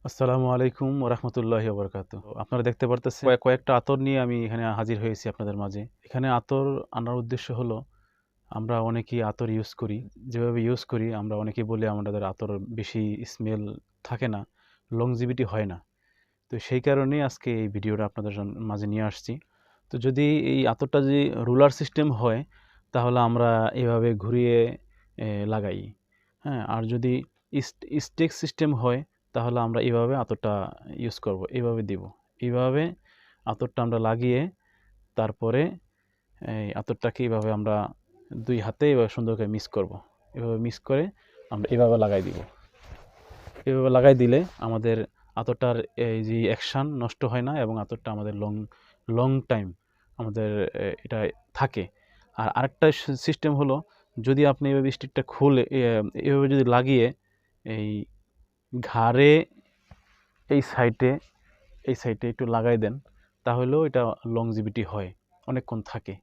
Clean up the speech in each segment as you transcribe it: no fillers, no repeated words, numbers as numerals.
আসসালামু আলাইকুম ওরহমতুল্লাহি ওবরকাতুহ। আপনারা দেখতে পারতেছেন কয়েকটা আতর নিয়ে আমি এখানে হাজির হয়েছি আপনাদের মাঝে। এখানে আতর আনার উদ্দেশ্য হলো আমরা অনেকেই আতর ইউজ করি। যেভাবে ইউজ করি আমরা অনেকেই বলি আমাদের আতর বেশি স্মেল থাকে না, লংজিভিটি হয় না। তো সেই কারণেই আজকে এই ভিডিওটা আপনাদের মাঝে নিয়ে আসছি। তো যদি এই আতরটা যদি রুলার সিস্টেম হয় তাহলে আমরা এভাবে ঘুরিয়ে লাগাই। হ্যাঁ, আর যদি স্টিক সিস্টেম হয় তাহলে আমরা এভাবে আতরটা ইউজ করব, এভাবে দিব। এইভাবে আতরটা আমরা লাগিয়ে তারপরে এই আতরটাকে এভাবে আমরা দুই হাতে এভাবে সুন্দর করে মিক্স করব। এভাবে মিক্স করে আমরা এভাবে লাগাই দিব। এভাবে লাগাই দিলে আমাদের আতরটার এই যে অ্যাকশান নষ্ট হয় না এবং আতরটা আমাদের লং টাইম আমাদের এটা থাকে। আর আরেকটা সিস্টেম হলো, যদি আপনি এভাবে স্টিকটা খুলে এভাবে যদি লাগিয়ে এই ঘাড়ে এই সাইডে একটু লাগাই দেন তাহলেও এটা লংজিভিটি হয়, অনেকক্ষণ থাকে।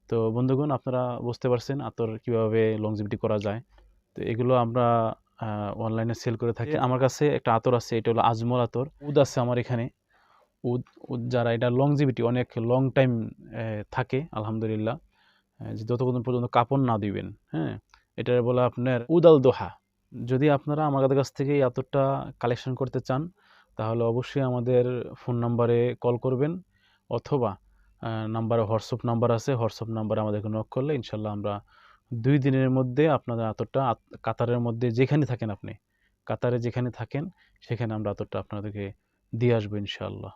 তো বন্ধুগণ, আপনারা বুঝতে পারছেন আতর কীভাবে লংজিভিটি করা যায়। তো এগুলো আমরা অনলাইনে সেল করে থাকি। আমার কাছে একটা আতর আছে, এটা হলো আজমল আতর। উদ আছে আমার এখানে। উদ উদ যারা এটা লংজিভিটি অনেক লং টাইম থাকে আলহামদুলিল্লাহ, যে যতক্ষণ পর্যন্ত কাপড় না দিবেন। হ্যাঁ, এটা বলে আপনার উদ আল দোহা। যদি আপনারা আমাদের কাছ থেকে এই আতরটা কালেকশন করতে চান তাহলে অবশ্যই আমাদের ফোন নাম্বারে কল করবেন, অথবা নাম্বারে হোয়াটসঅ্যাপ নাম্বার আছে, হোয়াটসঅ্যাপ নাম্বারে আমাদেরকে নক করলে ইনশাল্লাহ আমরা 2 দিনের মধ্যে আপনাদের আতরটা কাতারের মধ্যে যেখানে থাকেন, আপনি কাতারে যেখানে থাকেন সেখানে আমরা আতরটা আপনাদেরকে দিয়ে আসবো ইনশাআল্লাহ।